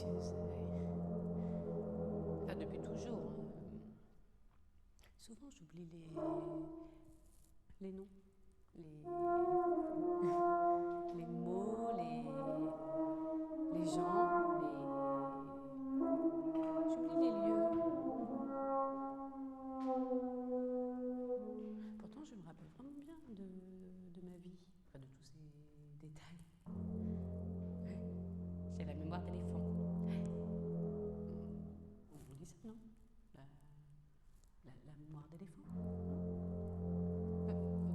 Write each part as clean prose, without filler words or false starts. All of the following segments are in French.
capricieuse. Enfin, depuis toujours. Souvent, j'oublie les noms, les mots, les gens, j'oublie les lieux. Pourtant, je me rappelle vraiment bien de ma vie, enfin, de tous ces détails. Ouais. J'ai la mémoire d'éléphant. On dit ça, non? La mémoire d'éléphant.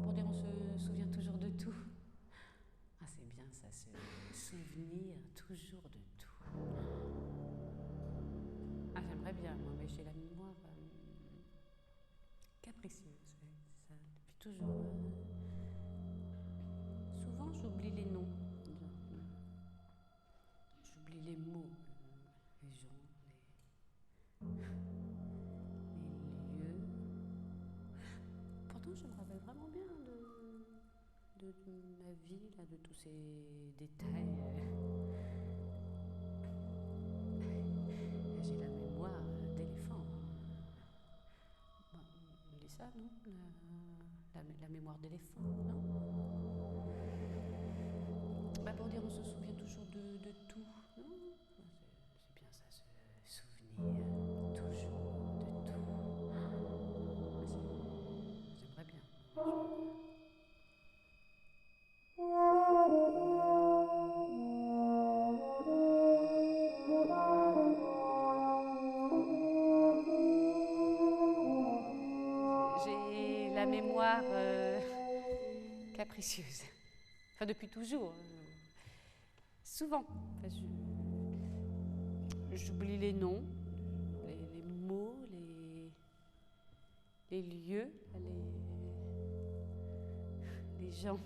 Pour dire on se souvient toujours de tout. Ah, c'est bien ça, se souvenir toujours de tout. Ah, j'aimerais bien, moi, mais j'ai la mémoire capricieuse, ouais, c'est ça, depuis toujours. Souvent, j'oublie les noms. J'oublie les mots, les gens, les lieux. Pourtant, je me rappelle vraiment bien de ma vie, là, de tous ces détails. J'ai la mémoire d'éléphant. Bon, on dit ça, non? La mémoire d'éléphant, non? Bah, pour dire on se souvient toujours de tout, non? C'est bien ça, se souvenir toujours de tout. J'aimerais bien. J'ai la mémoire capricieuse. Enfin, depuis toujours. Souvent. Enfin, j'oublie les noms, les mots, les lieux, les gens.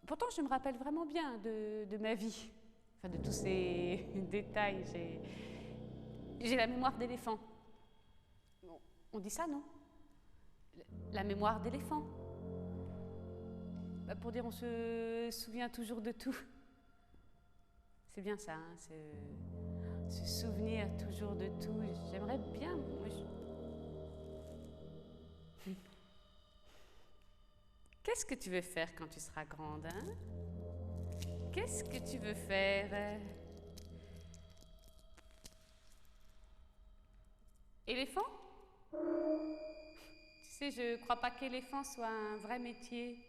Pourtant, je me rappelle vraiment bien de ma vie. Enfin, de tous ces détails. J'ai la mémoire d'éléphant. On dit ça, non? La mémoire d'éléphant. Bah, pour dire on se souvient toujours de tout. C'est bien ça, hein, se souvenir toujours de tout. J'aimerais bien. Qu'est-ce que tu veux faire quand tu seras grande, hein? Qu'est-ce que tu veux faire? Éléphant? Tu sais, je crois pas qu'éléphant soit un vrai métier.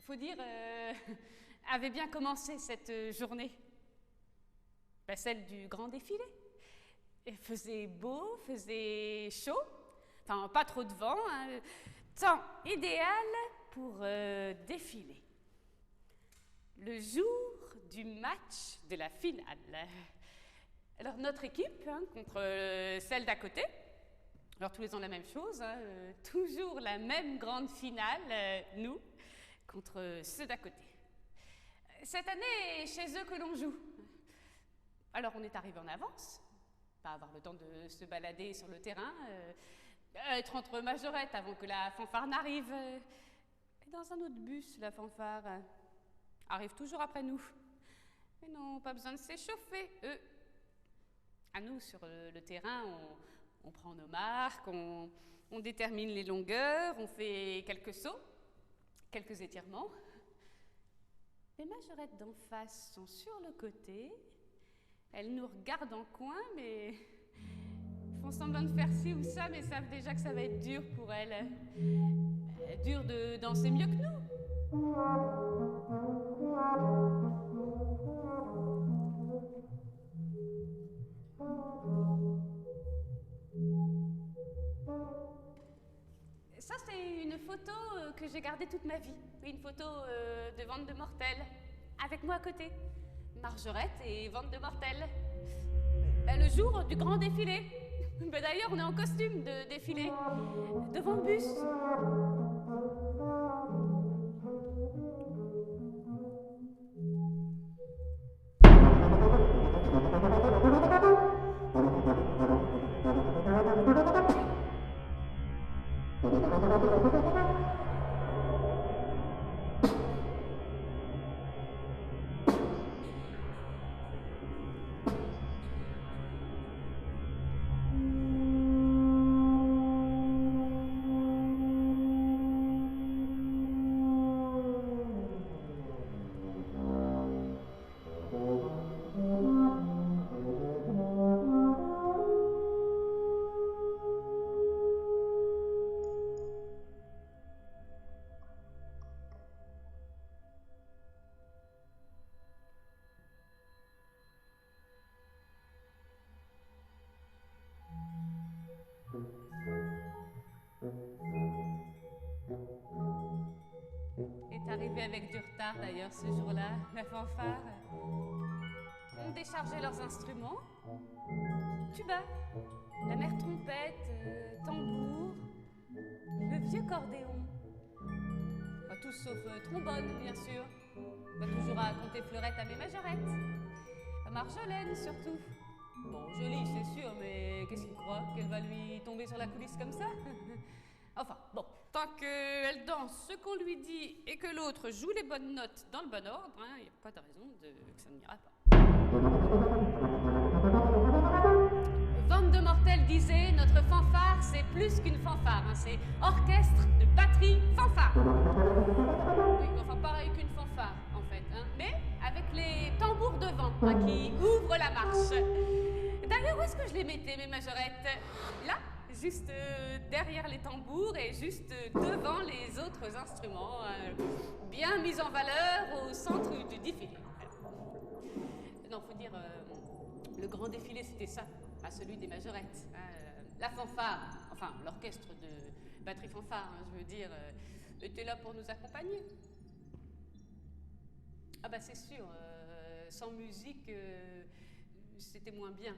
Faut dire, avait bien commencé cette journée. Ben, celle du grand défilé. Il faisait beau, faisait chaud, enfin pas trop de vent, hein. Temps idéal pour défiler. Le jour du match de la finale. Alors notre équipe, hein, contre celle d'à côté, alors tous les ans la même chose, hein, toujours la même grande finale, nous, contre ceux d'à côté. Cette année, chez eux que l'on joue. Alors on est arrivé en avance, pas avoir le temps de se balader sur le terrain, être entre majorettes avant que la fanfare n'arrive. Et dans un autre bus, la fanfare arrive toujours après nous. Mais non, pas besoin de s'échauffer, eux. À nous, sur le terrain, on prend nos marques, on détermine les longueurs, on fait quelques sauts, quelques étirements. Les majorettes d'en face sont sur le côté. Elles nous regardent en coin, mais font semblant de faire ci ou ça, mais savent déjà que ça va être dur pour elles. Dur de danser mieux que nous. Ça, c'est une photo que j'ai gardée toute ma vie. Une photo de Vente de Mortel, avec moi à côté. Margerette et Vente de Mortel. Le jour du grand défilé. D'ailleurs, on est en costume de défilé, devant le bus. avec du retard d'ailleurs ce jour-là, la fanfare. On déchargeait leurs instruments, tuba, la mère trompette, tambour, le vieux cordéon. Enfin, tous sauf trombone, bien sûr. Pas toujours à compter fleurette à mes majorettes. À Marjolaine, surtout. Bon, jolie, c'est sûr, mais qu'est-ce qu'il croit? Qu'elle va lui tomber sur la coulisse comme ça? Enfin, bon, tant qu'elle danse ce qu'on lui dit et que l'autre joue les bonnes notes dans le bon ordre, il n'y a pas de raison que ça n'ira pas. Vandemortel disait, notre fanfare, c'est plus qu'une fanfare, c'est orchestre de batterie fanfare. Oui, enfin pareil qu'une fanfare, en fait, mais avec les tambours devant, qui ouvrent la marche. D'ailleurs, où est-ce que je les mettais, mes majorettes? Là, juste derrière les tambours et juste devant les autres instruments, bien mis en valeur au centre du défilé. Non, faut dire, le grand défilé, c'était ça, pas celui des majorettes. La fanfare, enfin l'orchestre de batterie fanfare, je veux dire, était là pour nous accompagner. Ah bah c'est sûr, sans musique, c'était moins bien,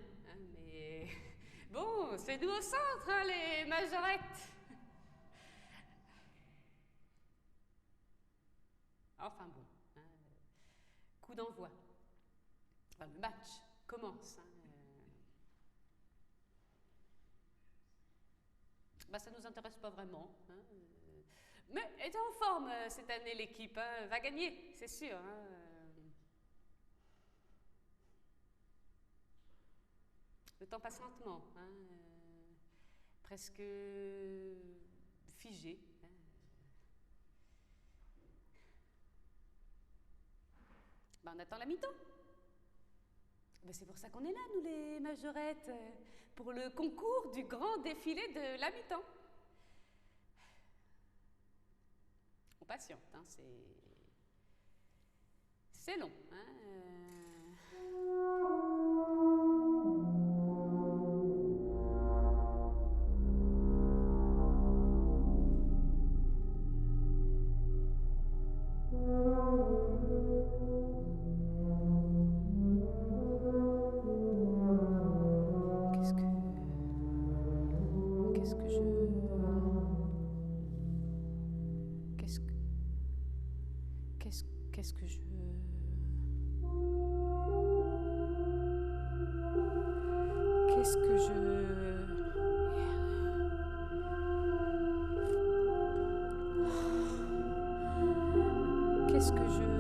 mais bon, c'est nous au centre, les majorettes. Enfin bon, coup d'envoi. Enfin, le match commence. Bah, ça ne nous intéresse pas vraiment. Mais elle est en forme cette année, l'équipe. Va gagner, c'est sûr. Le temps passe lentement. Presque figé. Bah, on attend la mi-temps. Ben c'est pour ça qu'on est là, nous les majorettes, pour le concours du grand défilé de la mi-temps. On patiente, c'est long. Qu'est-ce que je... Qu'est-ce que je... Qu'est-ce que je... Qu'est-ce que je...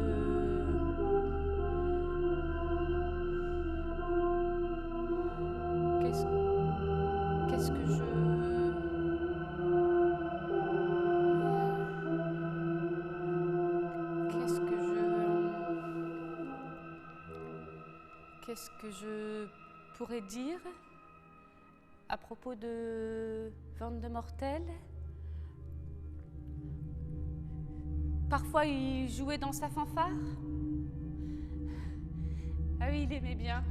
Qu'est-ce que je pourrais dire à propos de Vandemortel? Parfois, il jouait dans sa fanfare. Ah oui, il aimait bien.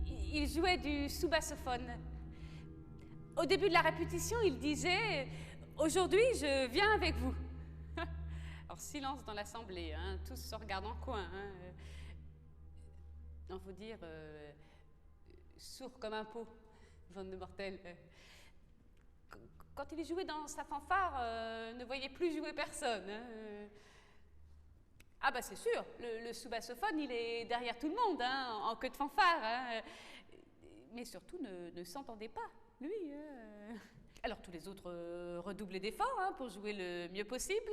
Il jouait du sous-bassophone. Au début de la répétition, il disait « Aujourd'hui, je viens avec vous ». Alors, silence dans l'assemblée, tous se regardent en coin. Non, faut dire sourd comme un pot, Vandemortel. Quand il jouait dans sa fanfare, ne voyait plus jouer personne. Ah bah c'est sûr, le sous-bassophone, il est derrière tout le monde, en queue de fanfare. Mais surtout, ne s'entendait pas, lui. Alors tous les autres redoublaient d'efforts pour jouer le mieux possible.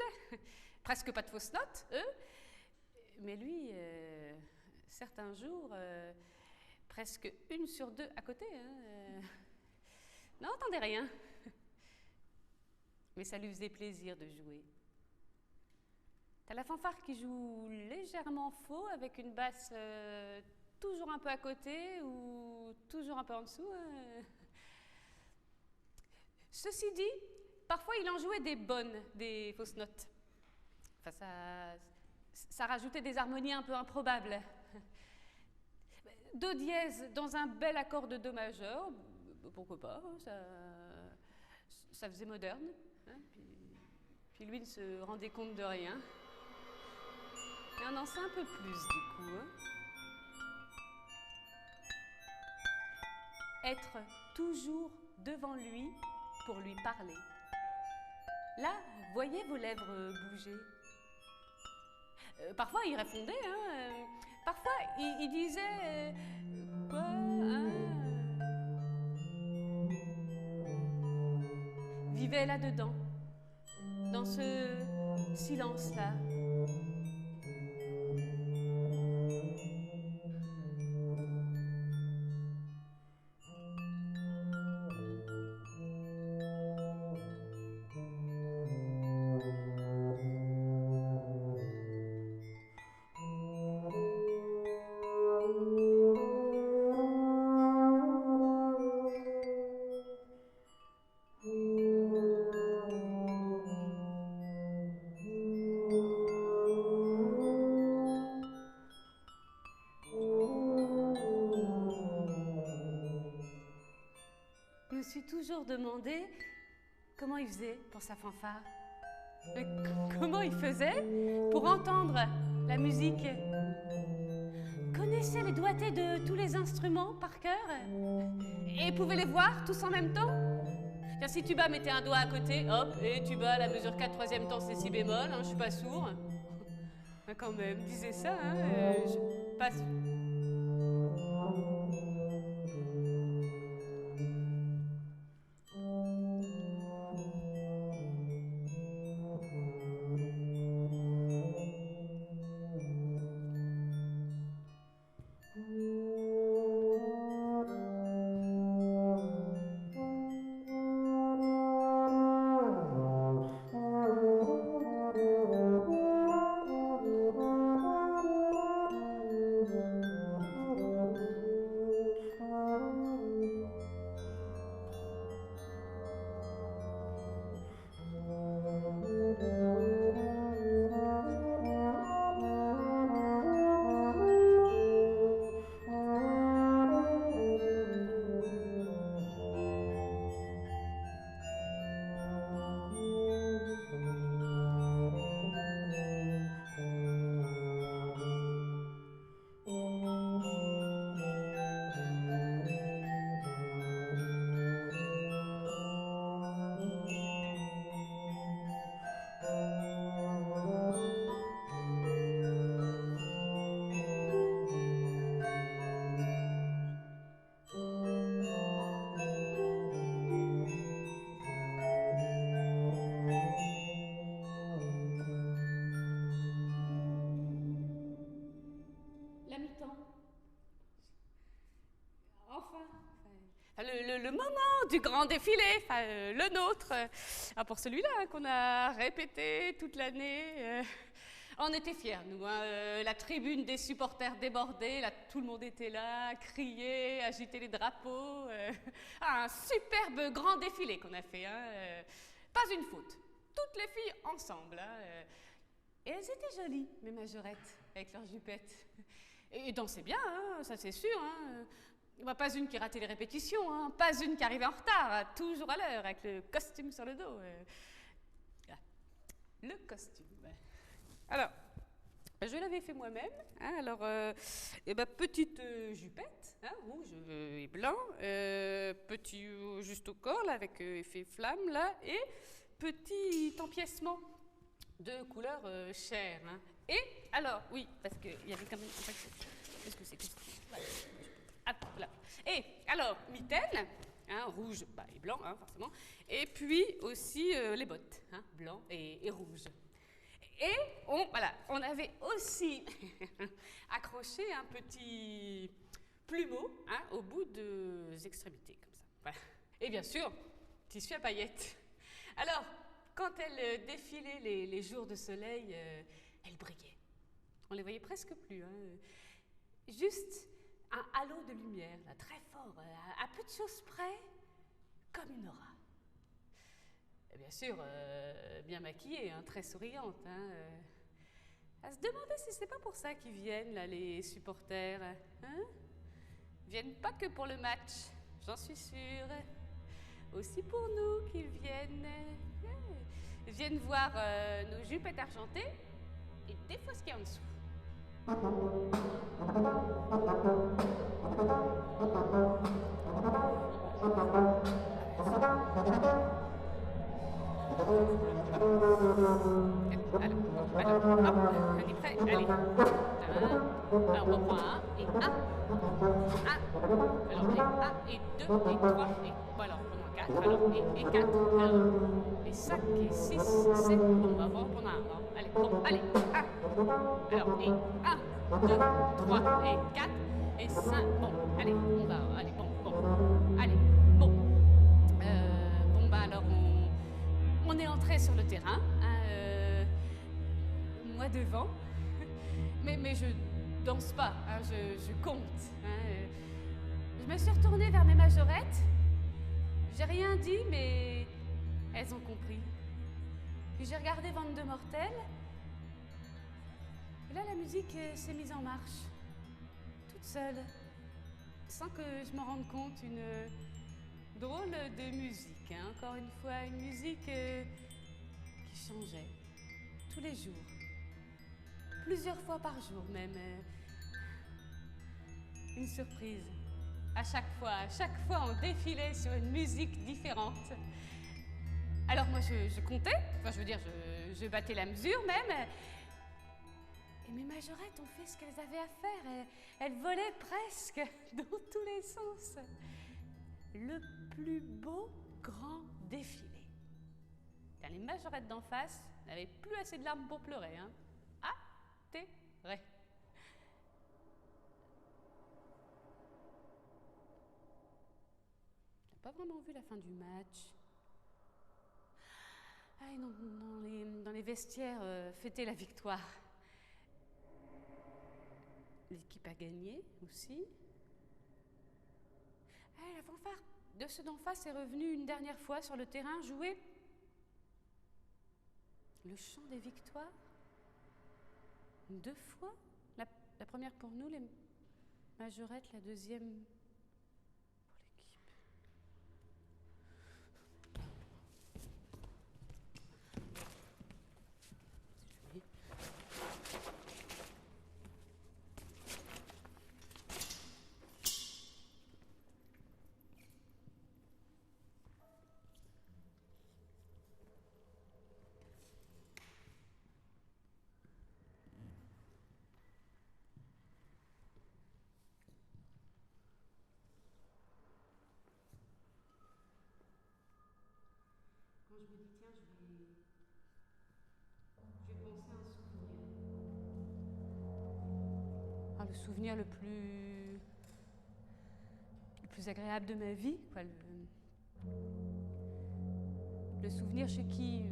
Presque pas de fausses notes, eux. Mais lui... certains jours, presque 1 sur 2 à côté. N'entendait rien. Mais ça lui faisait plaisir de jouer. T'as la fanfare qui joue légèrement faux, avec une basse toujours un peu à côté ou toujours un peu en dessous. Ceci dit, parfois il en jouait des bonnes, des fausses notes. Enfin, ça rajoutait des harmonies un peu improbables. Do dièse dans un bel accord de Do majeur, pourquoi pas, ça faisait moderne. Puis lui ne se rendait compte de rien. Et on en sait un peu plus du coup. Hein. Être toujours devant lui pour lui parler. Là, voyez vos lèvres bouger. Parfois, il répondait, hein, parfois, il disait quoi hein, vivait là-dedans, dans ce silence-là. Je me suis toujours demandé comment il faisait pour sa fanfare. Mais comment il faisait pour entendre la musique? Connaissait les doigtés de tous les instruments par cœur et pouvait les voir tous en même temps. Car si tuba mettait un doigt à côté, hop, et tuba la mesure 4 troisième temps c'est si bémol, hein, je suis pas sourd. Quand même, disait ça, hein, je passe. Le moment du grand défilé, le nôtre, pour celui-là hein, qu'on a répété toute l'année. On était fiers, nous. Hein, la tribune des supporters débordée, là, tout le monde était là, criait, agitait les drapeaux. Un superbe grand défilé qu'on a fait. Hein, pas une faute. Toutes les filles ensemble. Hein, et elles étaient jolies, mes majorettes, avec leurs jupettes. Et dansaient bien, hein, ça c'est sûr. Hein. Pas une qui ratait les répétitions, hein, pas une qui arrivait en retard, toujours à l'heure, avec le costume sur le dos. Le costume. Alors, je l'avais fait moi-même. Hein, alors, petite jupette, hein, rouge et blanc, petit juste au corps, là, avec effet flamme, là, et petit empiècement de couleur chair. Hein. Et, alors, oui, parce qu'il y avait quand même... Qu'est-ce que c'est que ça? Voilà. Attends, là. Et alors, mitaine, hein, rouge et blanc, hein, forcément, et puis aussi les bottes, hein, blanc et rouge. Et on avait aussi accroché un petit plumeau hein, au bout des extrémités, comme ça. Voilà. Et bien sûr, tissu à paillettes. Alors, quand elle défilait les jours de soleil, elle brillait. On les voyait presque plus. Hein. Juste un halo de lumière, là, très fort, à peu de choses près, comme une aura. Et bien sûr, bien maquillée, hein, très souriante. Hein, à se demander si c'est pas pour ça qu'ils viennent, là, les supporters. Hein? Ils viennent pas que pour le match, j'en suis sûre. Aussi pour nous qu'ils viennent. Ils viennent voir nos jupettes argentées et des fois ce qu'il y a en dessous. Alors, hop, on est prêt? Allez. Alors, on reprend un et un. Alors, et un et deux et trois et voilà, on reprend quatre. Alors, et quatre. Alors, et cinq et six, sept. Bon, on va reprendre un. Allez, bon, allez. Un. Alors, et un, deux, trois et quatre et cinq. Bon, allez, on va. Allez, bon. Allez, bon. Bon, bah alors, on est entré sur le terrain. Moi devant. Mais je danse pas, hein, je compte. Hein. Je me suis retournée vers mes majorettes. J'ai rien dit, mais elles ont compris. Puis j'ai regardé Bande de Mortels. Et là, la musique s'est mise en marche. Toute seule. Sans que je m'en rende compte, une drôle de musique. Hein. Encore une fois, une musique qui changeait. Tous les jours. Plusieurs fois par jour même. Une surprise. À chaque fois, on défilait sur une musique différente. Alors moi, je comptais, enfin je veux dire, je battais la mesure même. Et mes majorettes ont fait ce qu'elles avaient à faire. Elles volaient presque dans tous les sens. Le plus beau grand défilé. Les majorettes d'en face n'avaient plus assez de larmes pour pleurer. Hein. Vrai. Je n'ai pas vraiment vu la fin du match. Ah, et dans les vestiaires, fêter la victoire. L'équipe a gagné aussi. Ah, la fanfare de ceux d'en face est revenue une dernière fois sur le terrain jouer le chant des victoires. 2 fois, la première pour nous, les majorettes, la deuxième pour l'équipe. Quand je me dis, tiens, je vais penser à un souvenir. Ah, le souvenir le plus agréable de ma vie, quoi, le souvenir chez qui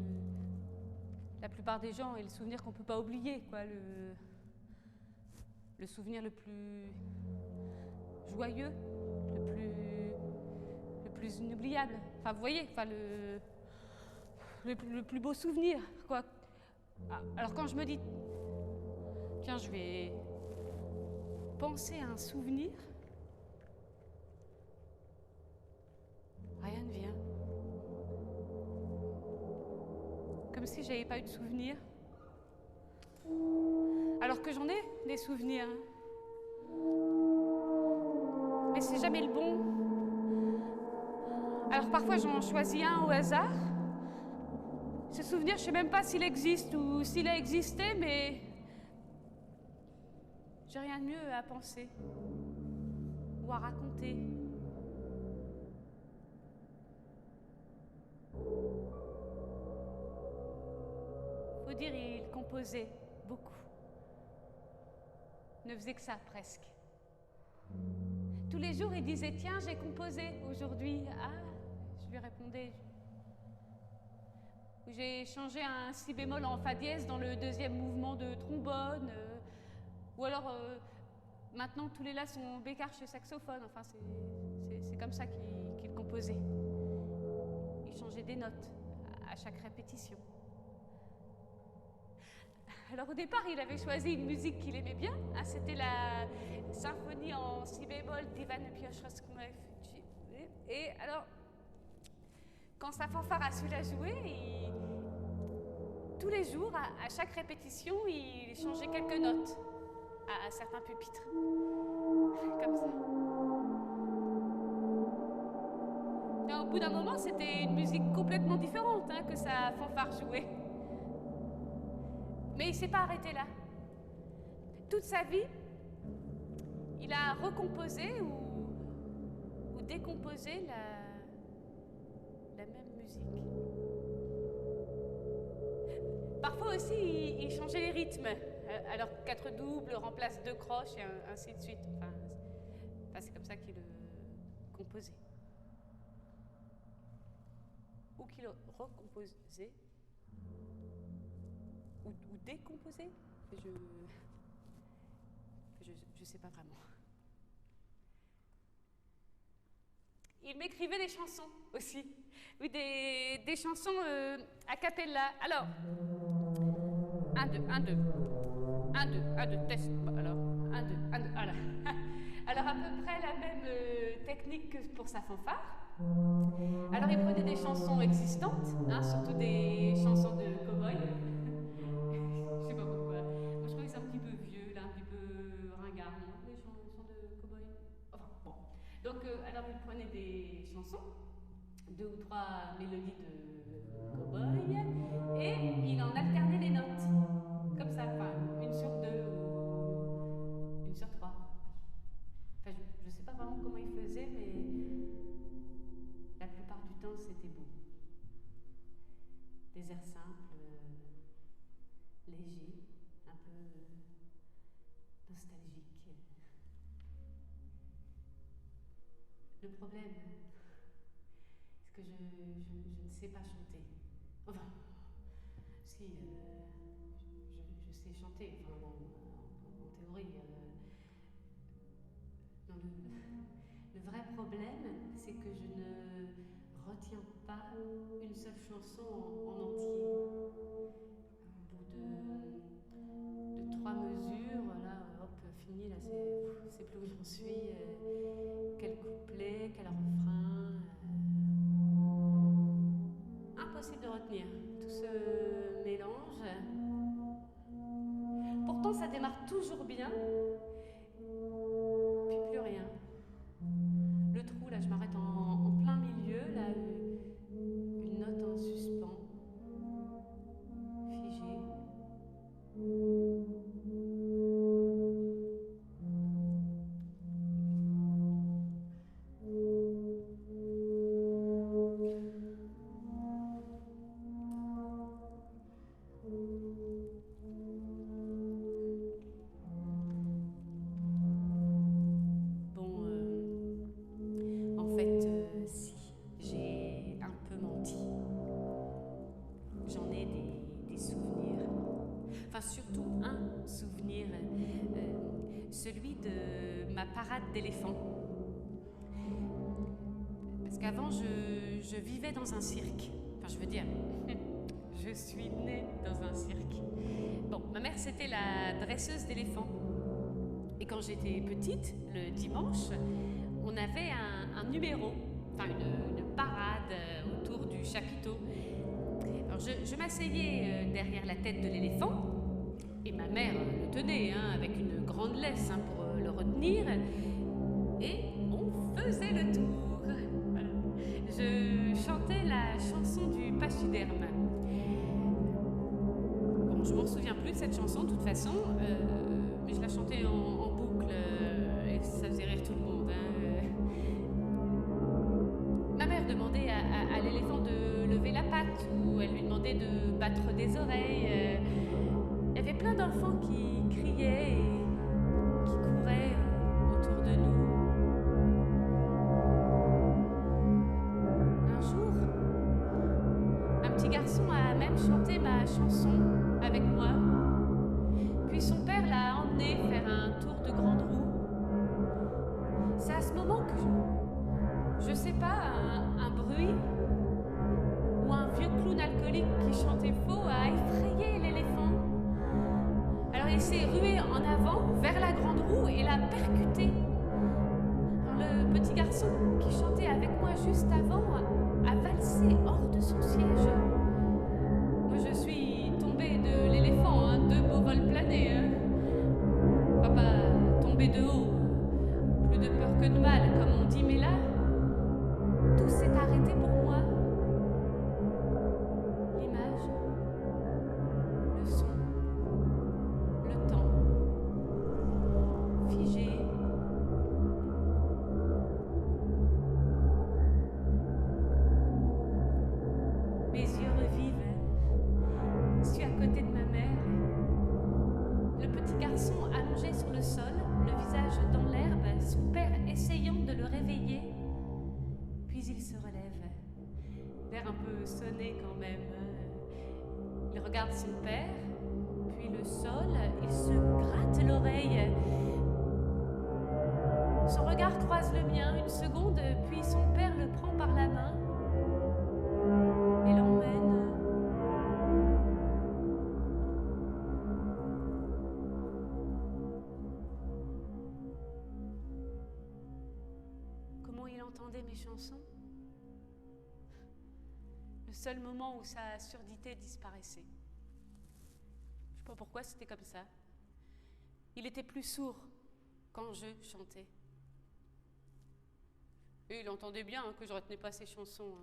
la plupart des gens est le souvenir qu'on ne peut pas oublier, quoi, le souvenir le plus joyeux, le plus inoubliable. Enfin, vous voyez, enfin, le plus beau souvenir, quoi. Alors quand je me dis, tiens, je vais penser à un souvenir, rien ne vient. Comme si j'avais pas eu de souvenir. Alors que j'en ai des souvenirs. Mais c'est jamais le bon. Alors parfois j'en choisis un au hasard. Ce souvenir, je sais même pas s'il existe ou s'il a existé, mais j'ai rien de mieux à penser ou à raconter. Faut dire, il composait beaucoup. Ne faisait que ça, presque. Tous les jours, il disait, tiens, j'ai composé aujourd'hui. Ah, je lui répondais. J'ai changé un si bémol en fa dièse dans le deuxième mouvement de trombone. Ou alors, maintenant, tous les la sont bécarches et saxophone. Enfin, c'est comme ça qu'il composait. Il changeait des notes à chaque répétition. Alors au départ, il avait choisi une musique qu'il aimait bien. Hein, c'était la symphonie en si bémol d'Ivan Piotr-Roscoe. Et alors, quand sa fanfare a su la jouer, tous les jours, à chaque répétition, il changeait quelques notes à certains pupitres. Comme ça. Et au bout d'un moment, c'était une musique complètement différente hein, que sa fanfare jouait. Mais il ne s'est pas arrêté là. Toute sa vie, il a recomposé ou décomposé la même musique. Parfois aussi, il changeait les rythmes. Alors 4 doubles remplacent 2 croches et ainsi de suite. Enfin, c'est comme ça qu'il le composait. Ou qu'il recomposait. Ou décomposait. Je sais pas vraiment. Il m'écrivait des chansons aussi. Oui, des chansons a cappella. Alors, 1, 2, 1, 2. 1, 2, 1, 2, test. Alors, 1, 2, 1, 2, voilà. Alors, à peu près la même technique que pour sa fanfare. Alors, il prenait des chansons existantes, hein, surtout des chansons de cow-boy. Je sais pas pourquoi. Moi, je crois que c'est un petit peu vieux, là, un petit peu ringard, non, les chansons de cow-boy. Enfin, bon. Donc, alors, il prenait des chansons, 2 ou 3 mélodies de cow-boy, et il en alternait les notes. Comme ça, enfin, 1 sur 2 ou 1 sur 3. Enfin, je sais pas vraiment comment il faisait, mais la plupart du temps, c'était beau. Des airs simples, légers, un peu nostalgiques. Le problème, c'est que je ne sais pas chanter. Enfin, si, je sais chanter, enfin, en théorie. Non, le vrai problème, c'est que je ne retiens pas une seule chanson en entier. Au bout de 3 mesures, là, hop, fini, là, c'est plus où j'en suis. Quel couplet, quel refrain. Impossible de retenir tout ce mélange. Pourtant, ça démarre toujours bien, puis plus rien. Le trou, là, je m'arrête en plein milieu, là, une note en suspens, figée. Celui de ma parade d'éléphants. Parce qu'avant, je vivais dans un cirque. Enfin, je veux dire, je suis née dans un cirque. Bon, ma mère, c'était la dresseuse d'éléphants. Et quand j'étais petite, le dimanche, on avait un numéro, enfin une parade autour du chapiteau. Alors, je m'asseyais derrière la tête de l'éléphant. Et ma mère le tenait hein, avec une grande laisse hein, pour le retenir. Et on faisait le tour. Voilà. Je chantais la chanson du pachyderme. Bon, je m'en souviens plus de cette chanson de toute façon, mais je la chantais en boucle et ça faisait rire tout le monde. Hein. Ma mère demandait à l'éléphant de lever la patte ou elle lui demandait de battre des oreilles. Il y avait plein d'enfants qui criaient et qui couraient autour de nous. Un jour, un petit garçon a même chanté ma chanson avec moi. Puis son père l'a emmené faire un tour de grande roue. C'est à ce moment que je sais pas, un bruit ou un vieux clown alcoolique qui chantait faux a effrayé l'éléphant. Alors il s'est rué en avant vers la grande roue et l'a percuté. Alors, le petit garçon qui chantait avec moi juste avant a valsé hors de son siège. Moi je suis tombée de l'éléphant, hein, 2 beaux vols planés. Papa arrêté pour moi. L'image, le son, le temps, figé. Mes yeux revivent. Je suis à côté de ma mère. Le petit garçon allongé sur le sol, le visage dans l'herbe, son père essayant de le réveiller. Puis il se relève, l'air un peu sonné quand même. Il regarde son père, puis le sol, il se gratte l'oreille. Son regard croise le mien une seconde, puis son père le prend par la main et l'emmène. Comment il entendait mes chansons? Le seul moment où sa surdité disparaissait. Je sais pas pourquoi c'était comme ça. Il était plus sourd quand je chantais. Et il entendait bien que je retenais pas ses chansons.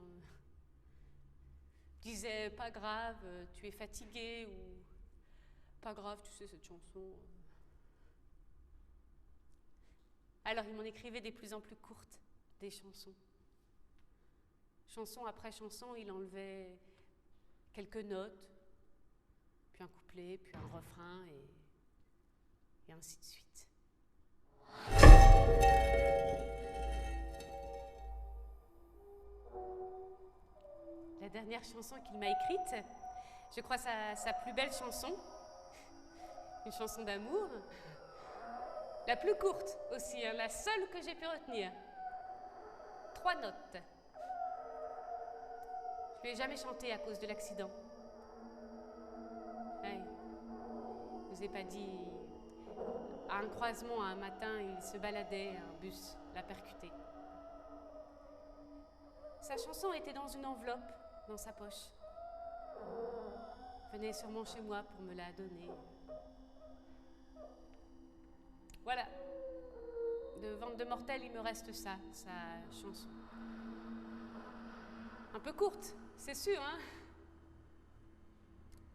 Il disait pas grave, tu es fatigué, ou pas grave, tu sais cette chanson. Alors il m'en écrivait des plus en plus courtes, des chansons. Chanson après chanson, il enlevait quelques notes, puis un couplet, puis un refrain, et ainsi de suite. La dernière chanson qu'il m'a écrite, je crois sa plus belle chanson, une chanson d'amour, la plus courte aussi, hein, la seule que j'ai pu retenir. 3 notes. Je ne lui ai jamais chanté à cause de l'accident. Ouais. Je vous ai pas dit. À un croisement, un matin, il se baladait, un bus l'a percuté. Sa chanson était dans une enveloppe, dans sa poche. Il venait sûrement chez moi pour me la donner. Voilà. De Vente de Mortel, il me reste ça, sa chanson. Un peu courte, c'est sûr, hein?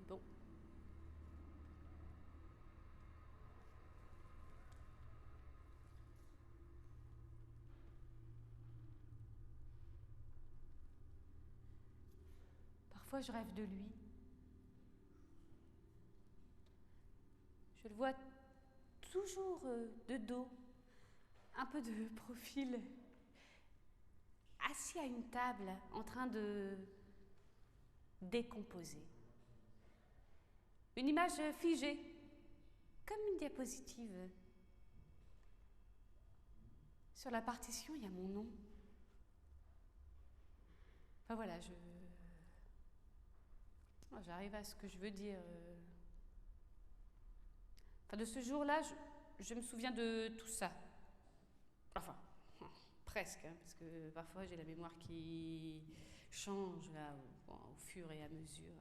Bon. Parfois, je rêve de lui. Je le vois toujours de dos, un peu de profil, assis à une table, en train de décomposer. Une image figée, comme une diapositive. Sur la partition, il y a mon nom. Enfin voilà, j'arrive à ce que je veux dire. Enfin, de ce jour-là, je me souviens de tout ça. Enfin, presque, hein, parce que parfois j'ai la mémoire qui change là, au fur et à mesure.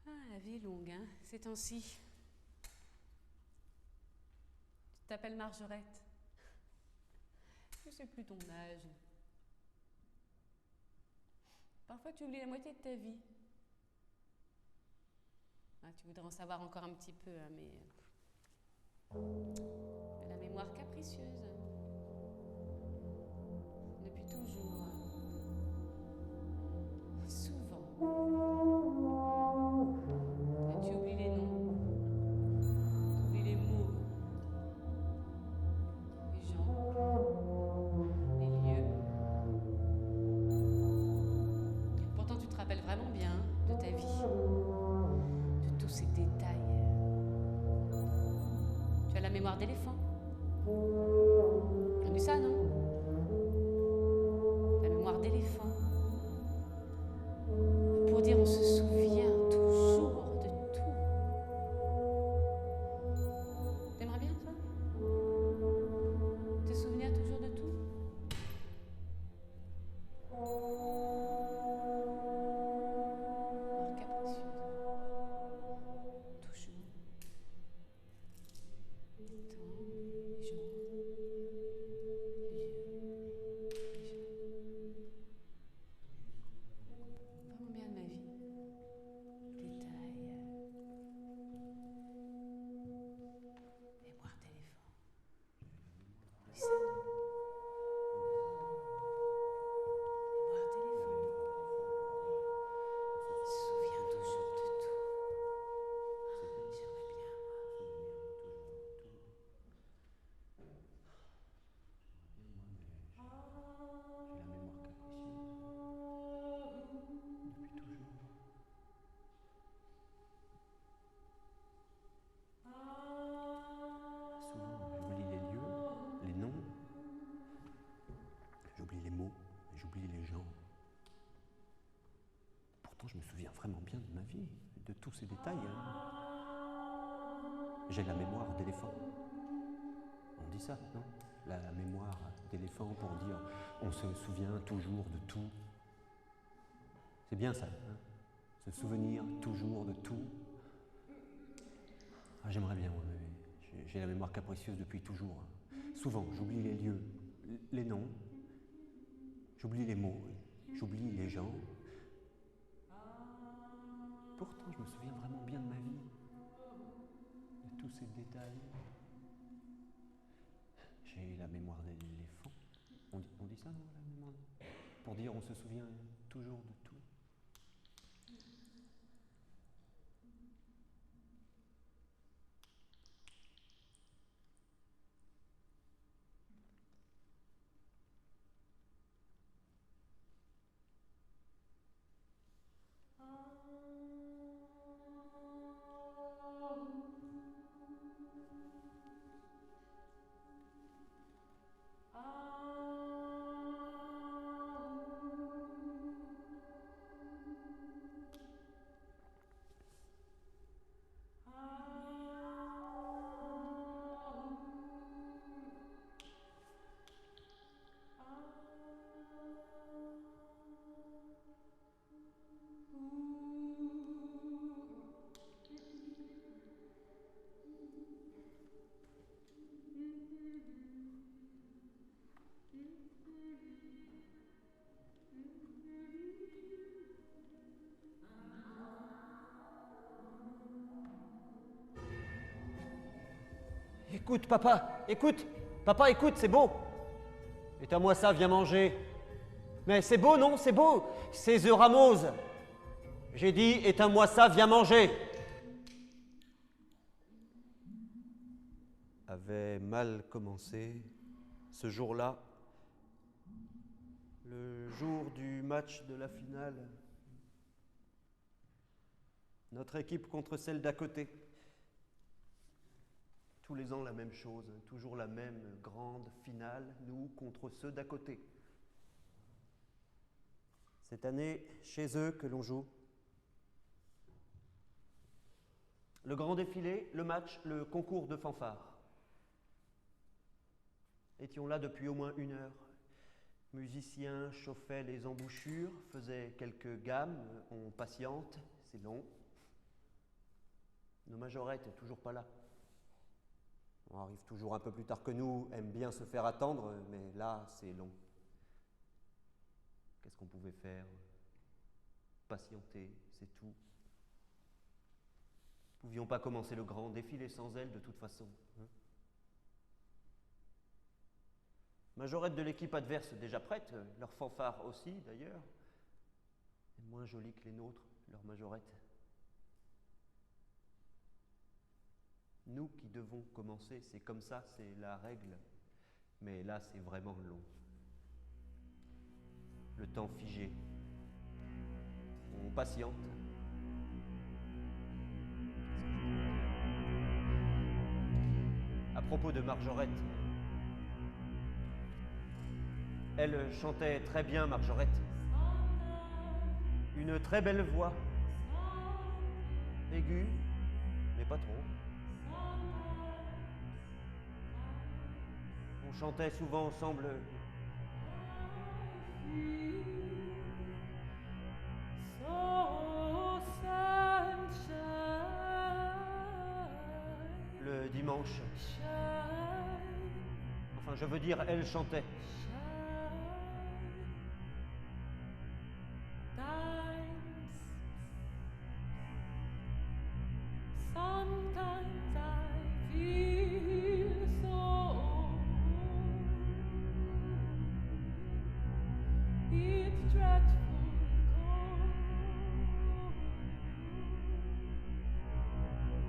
Ah, la vie est longue, hein, ces temps-ci. Tu t'appelles Margerette. Je sais plus ton âge. Parfois tu oublies la moitié de ta vie. Ah, tu voudrais en savoir encore un petit peu, hein, mais la mémoire capricieuse. Depuis toujours. Souvent. Et tu oublies les noms. Tu oublies les mots. Les gens. Les lieux. Pourtant tu te rappelles vraiment bien de ta vie. De tous ces détails. Tu as la mémoire d'éléphant. Tu as vu ça, non? La mémoire d'éléphant. Pour dire on se souvient toujours de tout. T'aimerais bien ça? Te souvenir toujours de tout? Mémoire capricieuse. Toujours. Les temps, les gens. j'oublie les gens. Pourtant, je me souviens vraiment bien de ma vie, de tous ces détails. J'ai la mémoire d'éléphant. On dit ça, non? La mémoire d'éléphant pour dire on se souvient toujours de tout. C'est bien ça, hein? Se souvenir toujours de tout. Ah, j'aimerais bien, ouais, j'ai la mémoire capricieuse depuis toujours. Souvent, j'oublie les lieux, les noms, j'oublie les mots, j'oublie les gens. Pourtant, je me souviens vraiment bien de ma vie, de tous ces détails. J'ai la mémoire d'éléphant. On dit ça, non, la mémoire? Pour dire on se souvient toujours de tout. Écoute, papa, écoute. Papa, écoute, c'est beau. Éteins-moi ça, viens manger. Mais c'est beau, non? C'est beau. C'est The Ramos. J'ai dit, éteins-moi ça, viens manger. Avait mal commencé ce jour-là, le jour du match de la finale. Notre équipe contre celle d'à côté. Tous les ans la même chose, toujours la même grande finale, nous contre ceux d'à côté. Cette année, chez eux que l'on joue. Le grand défilé, le match, le concours de fanfare. Étions là depuis au moins 1 heure. Musiciens chauffaient les embouchures, faisaient quelques gammes, on patiente, c'est long. Nos majorettes, toujours pas là. On arrive toujours un peu plus tard que nous, aime bien se faire attendre, mais là, c'est long. Qu'est-ce qu'on pouvait faire? Patienter, c'est tout. Pouvions pas commencer le grand défilé sans elle, de toute façon. Majorette de l'équipe adverse déjà prête, leur fanfare aussi d'ailleurs. Moins jolie que les nôtres, leur majorette. Nous qui devons commencer, c'est comme ça, c'est la règle. Mais là, c'est vraiment long. Le temps figé. On patiente. À propos de Marjorette, elle chantait très bien, Marjorette. Une très belle voix. Aiguë, mais pas trop. On chantait souvent ensemble. Le dimanche. Enfin, je veux dire, elle chantait.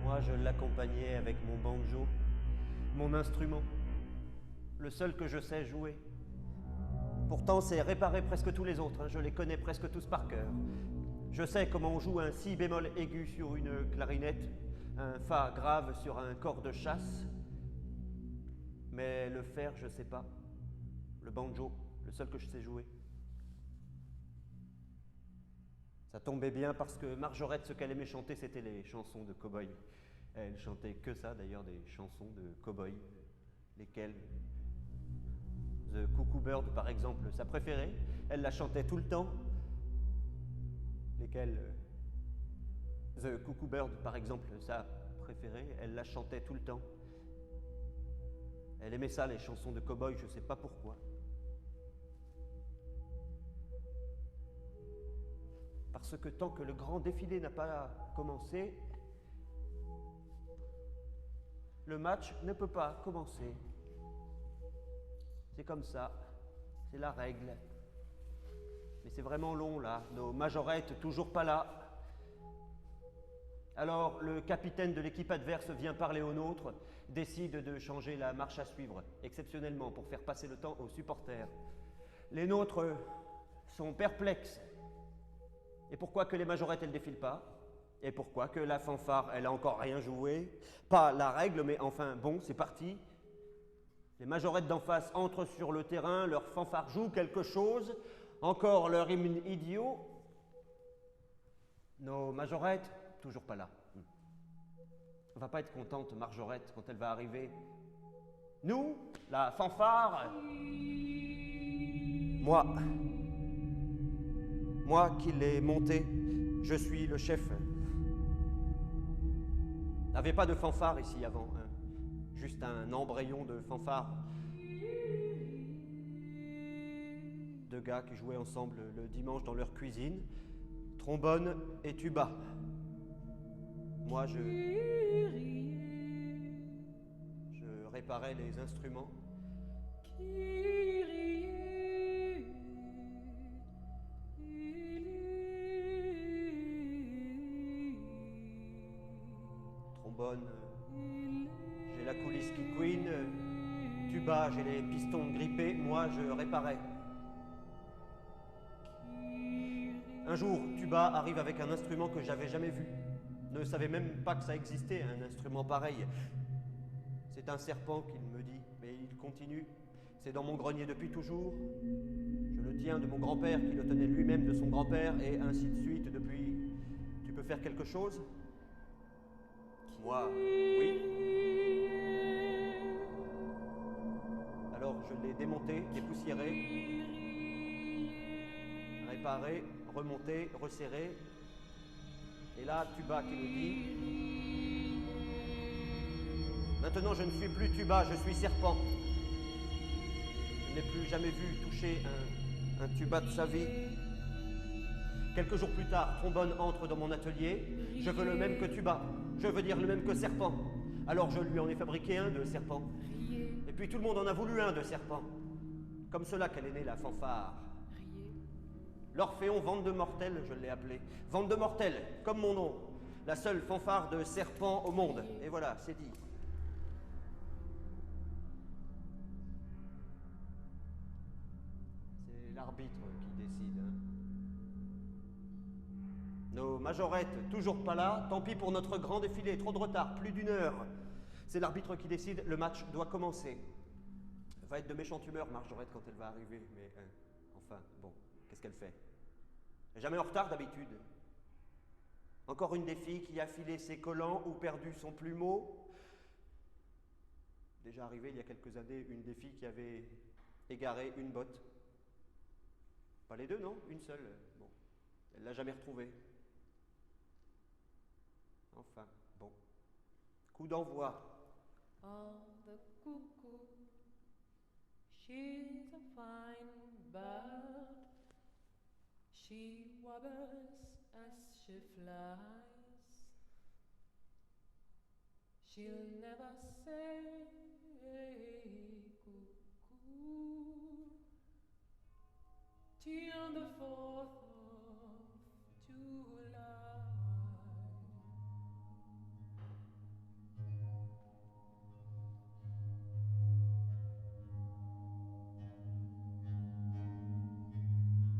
Moi, je l'accompagnais avec mon banjo, mon instrument, le seul que je sais jouer. Pourtant, c'est réparer presque tous les autres, je les connais presque tous par cœur. Je sais comment on joue un si bémol aigu sur une clarinette, un fa grave sur un cor de chasse, mais le faire, je sais pas. Le banjo, le seul que je sais jouer. Ça tombait bien parce que Marjorette, ce qu'elle aimait chanter, c'était les chansons de cow-boy. Elle chantait que ça, d'ailleurs, des chansons de cow-boy, lesquelles The Cuckoo Bird, par exemple, sa préférée. Elle la chantait tout le temps. Lesquelles The Cuckoo Bird, par exemple, sa préférée, elle la chantait tout le temps. Elle aimait ça, les chansons de cow-boy, je ne sais pas pourquoi. Parce que tant que le grand défilé n'a pas commencé, le match ne peut pas commencer. C'est comme ça, c'est la règle. Mais c'est vraiment long là, nos majorettes toujours pas là. Alors le capitaine de l'équipe adverse vient parler aux nôtres, décide de changer la marche à suivre, exceptionnellement pour faire passer le temps aux supporters. Les nôtres sont perplexes. Et pourquoi que les majorettes, elles défilent pas? Et pourquoi que la fanfare, elle a encore rien joué? Pas la règle, mais enfin, bon, c'est parti. Les majorettes d'en face entrent sur le terrain, leur fanfare joue quelque chose, encore leur hymne idiot. Nos majorettes, toujours pas là. On va pas être contente, Marjorette, quand elle va arriver. Nous, la fanfare, moi qui l'ai monté, je suis le chef. Il n'y avait pas de fanfare ici avant, hein. Juste un embryon de fanfare. Deux gars qui jouaient ensemble le dimanche dans leur cuisine, trombone et tuba. Moi, je réparais les instruments. Trombone, j'ai la coulisse qui couine. Tuba, j'ai les pistons grippés. Moi, je réparais. Un jour, Tuba arrive avec un instrument que j'avais jamais vu. Ne savais même pas que ça existait, un instrument pareil. C'est un serpent qu'il me dit, mais il continue. C'est dans mon grenier depuis toujours. Je le tiens de mon grand-père qui le tenait lui-même de son grand-père, et ainsi de suite depuis. Tu peux faire quelque chose? Moi, oui. Alors je l'ai démonté, dépoussiéré, réparé, remonté, resserré. Et là, Tuba qui me dit: maintenant je ne suis plus Tuba, je suis serpent. Je n'ai plus jamais vu toucher un tuba de sa vie. Quelques jours plus tard, Trombone entre dans mon atelier. Je veux le même que Tuba, je veux dire le même que serpent. Alors je lui en ai fabriqué un de serpent. Et puis tout le monde en a voulu un de serpent. Comme cela qu'elle est née, la fanfare. L'Orphéon Vente de Mortel, je l'ai appelé. Vente de Mortel, comme mon nom. La seule fanfare de serpent au monde. Et voilà, c'est dit. C'est l'arbitre qui décide. Hein. Nos majorettes, toujours pas là. Tant pis pour notre grand défilé. Trop de retard, plus d'1 heure. C'est l'arbitre qui décide. Le match doit commencer. Elle va être de méchante humeur, Marjorette, quand elle va arriver. Mais enfin, bon, qu'est-ce qu'elle fait? Elle n'est jamais en retard d'habitude. Encore une des filles qui a filé ses collants ou perdu son plumeau. Déjà arrivé il y a quelques années, une des filles qui avait égaré une botte. Pas les deux, non? Une seule. Bon, elle l'a jamais retrouvée. Enfin, bon. Coup d'envoi. Oh, the cuckoo, she's a fine bird. She wobbles as she flies. She'll never say cuckoo till the 4th of July.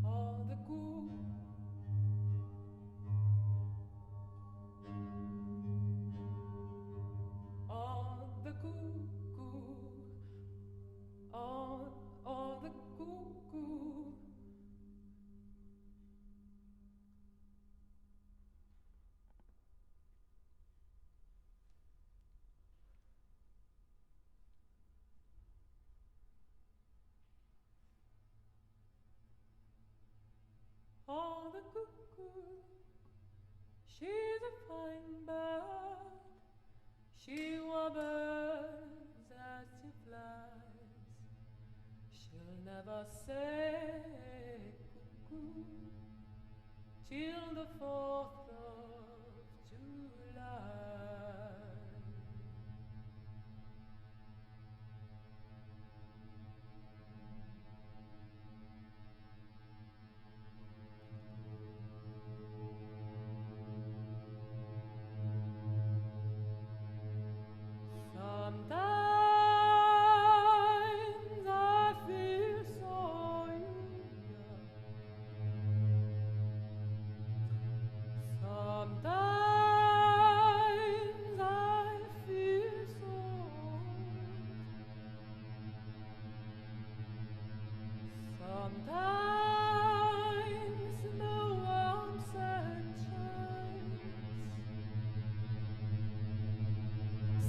Oh, the cuckoo, oh, the cuckoo, oh, the cuckoo. She's a fine bird. She warbles as she flies. She'll never say cuckoo till the 4th of July. Sometimes I feel so young. Sometimes I feel so old. Sometimes the warm sun shines.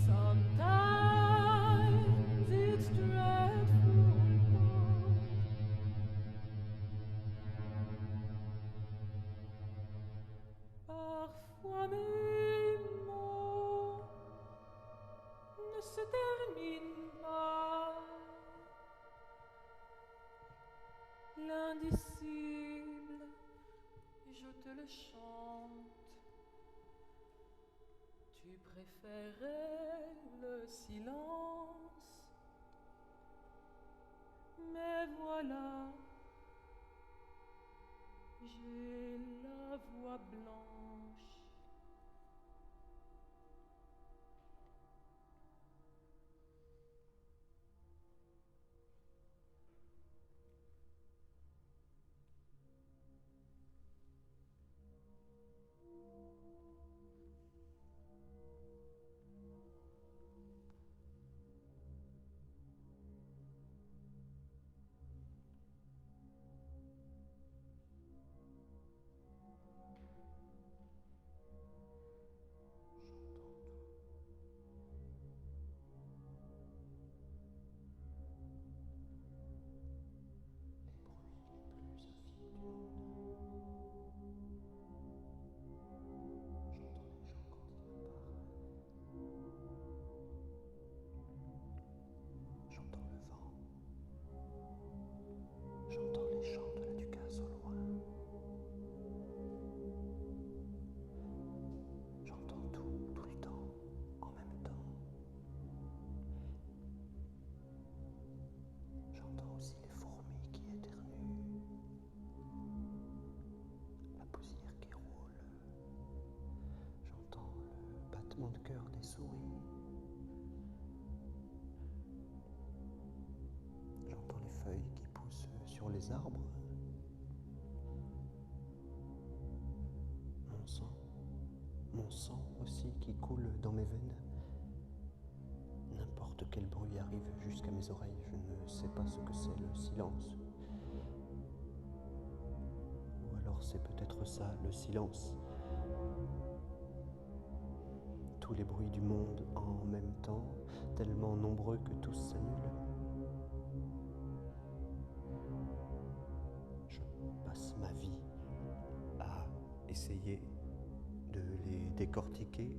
Sometimes it's dreadful cold. Parfois mes mots ne se terminent pas. L'indicible, je te le chante. Tu préférais le silence, mais voilà, j'ai la voix blanche. J'entends les chants de la Ducasse au loin. J'entends tout le temps, en même temps. J'entends aussi les fourmis qui éternuent, la poussière qui roule. J'entends le battement de cœur des souris. J'entends les feuilles qui poussent sur les arbres. Mon sang aussi qui coule dans mes veines. N'importe quel bruit arrive jusqu'à mes oreilles, je ne sais pas ce que c'est le silence. Ou alors c'est peut-être ça, le silence. Tous les bruits du monde en même temps, tellement nombreux que tous s'annulent. Je passe ma vie à essayer de les décortiquer,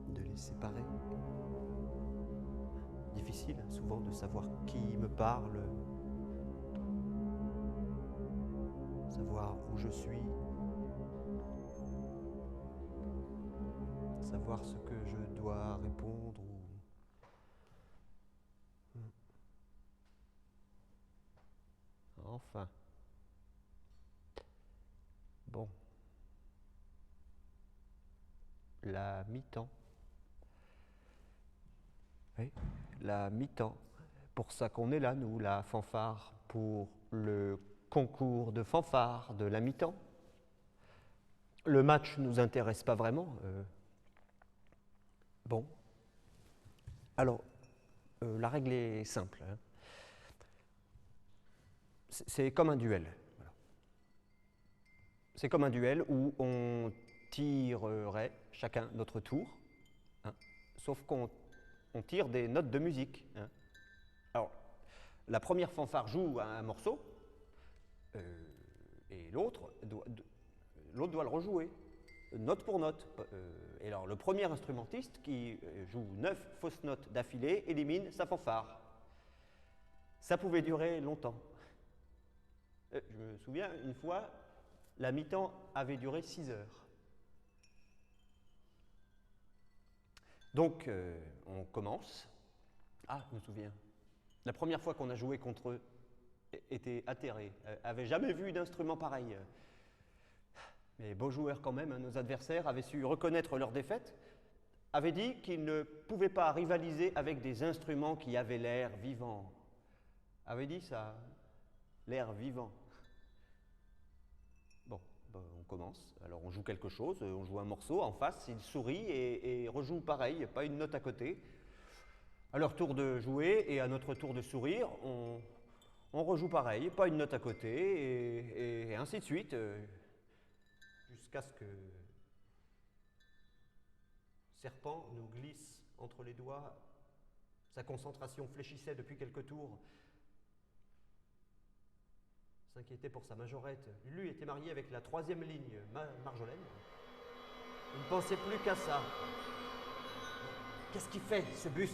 de les séparer. Difficile souvent de savoir qui me parle, savoir où je suis, savoir ce que je dois répondre ou... Enfin. Bon. La mi-temps. Oui, la mi-temps. Pour ça qu'on est là, nous, la fanfare, pour le concours de fanfare de la mi-temps. Le match ne nous intéresse pas vraiment. Bon. Alors, la règle est simple. Hein. C'est comme un duel. Voilà. C'est comme un duel où on tirerait chacun notre tour, hein, sauf qu'on tire des notes de musique. Hein. Alors, la première fanfare joue un morceau, et l'autre doit le rejouer. note pour note. Et alors, le premier instrumentiste qui joue 9 fausses notes d'affilée élimine sa fanfare. Ça pouvait durer longtemps. Je me souviens, une fois, la mi-temps avait duré 6 heures. Donc, on commence. Ah, je me souviens. La première fois qu'on a joué contre eux, était atterré, avait jamais vu d'instrument pareil. Mais beaux joueurs quand même, hein, nos adversaires avaient su reconnaître leur défaite, avaient dit qu'ils ne pouvaient pas rivaliser avec des instruments qui avaient l'air vivant. Avaient dit ça, l'air vivant. Bon, on commence, alors on joue quelque chose, on joue un morceau en face, il sourit et rejoue pareil, pas une note à côté. À leur tour de jouer et à notre tour de sourire, on rejoue pareil, pas une note à côté, et ainsi de suite, jusqu'à ce que Serpent nous glisse entre les doigts. Sa concentration fléchissait depuis quelques tours. S'inquiétait pour sa majorette. Lui était marié avec la 3e ligne, Marjolaine. Il ne pensait plus qu'à ça. Qu'est-ce qu'il fait, ce bus ?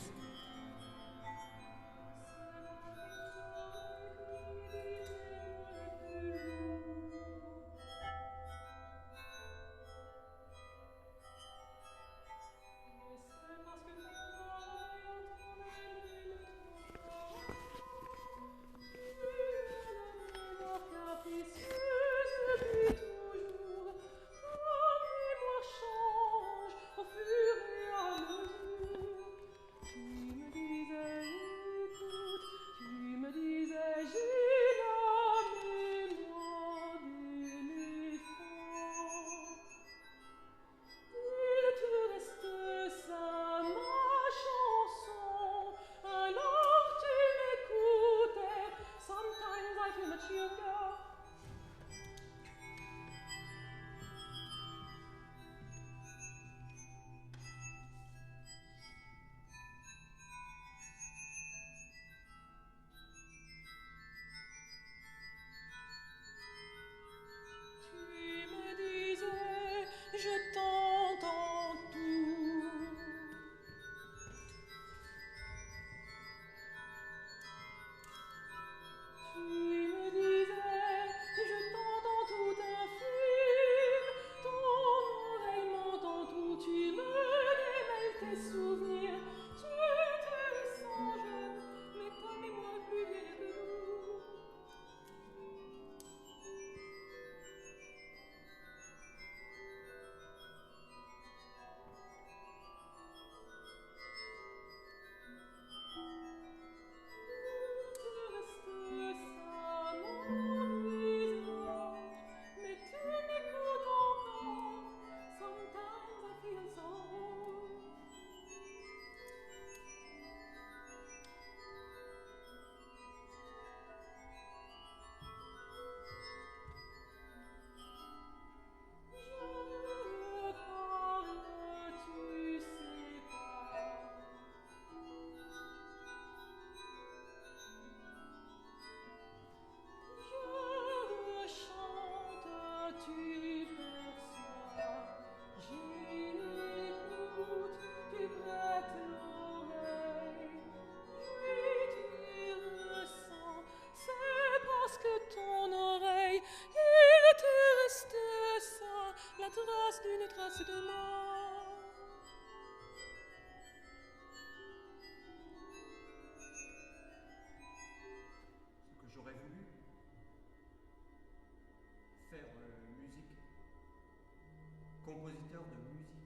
Compositeur de musique.